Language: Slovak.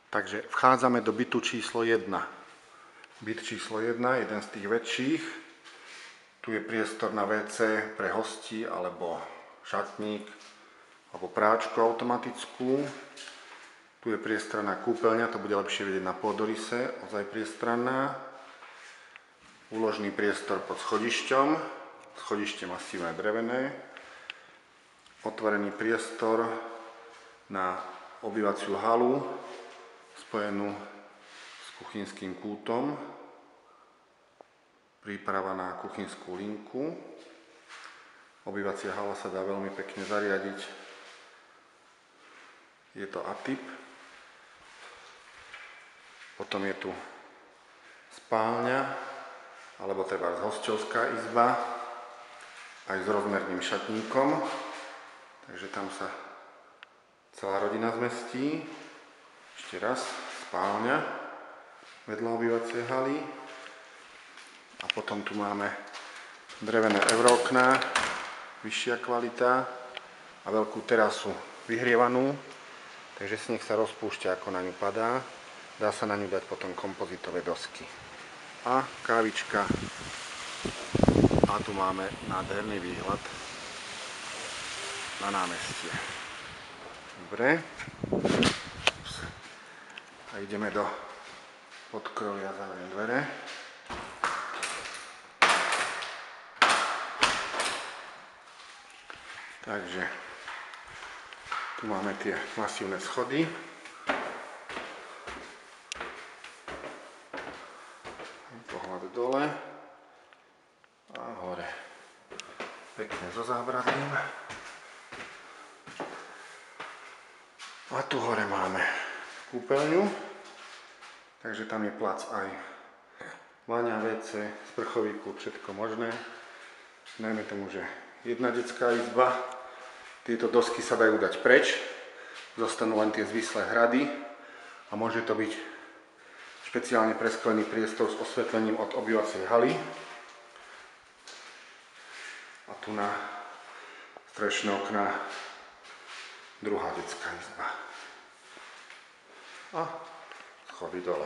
Takže vchádzame do bytu číslo 1. Byt číslo 1, jeden z tých väčších. Tu je priestor na WC pre hostí alebo šatník alebo práčku automatickú. Tu je priestranná kúpeľňa, to bude lepšie vidieť na pôdoryse, ozaj priestranná. Úložný priestor pod schodišťom, schodište masívne drevené. Otvorený priestor na obývaciu halu, spojenú s kuchynským kútom. Príprava na kuchynskú linku. Obývacia hala sa dá veľmi pekne zariadiť. Je to atyp. Potom je tu spálňa, alebo treba hosťovská izba, aj s rozmerným šatníkom. Takže tam sa celá rodina zmestí. Ešte raz, spálňa vedľa obývacej haly. A potom tu máme drevené eurookná, vyššia kvalita a veľkú terasu vyhrievanú. Takže sneh sa rozpúšťa, ako na ňu padá. Dá sa na ňu dať potom kompozitové dosky. A kávička. A tu máme nádherný výhľad na námestie. Dobre. A ideme do podkroví a zavriem dvere. Takže tu máme tie masívne schody. Pohľad dole a hore. Pekne so zábradlím. A tu hore máme kúpeľňu. Takže tam je plac aj vaňa, WC, sprchový kút, všetko možné. Najmä tomu, že jedna detská izba. Tieto dosky sa dajú dať preč. Zostanú len tie zvislé hrady. A môže to byť špeciálne presklený priestor s osvetlením od obývacej haly. A tu na strešné okná druhá detská izba. A schody dole.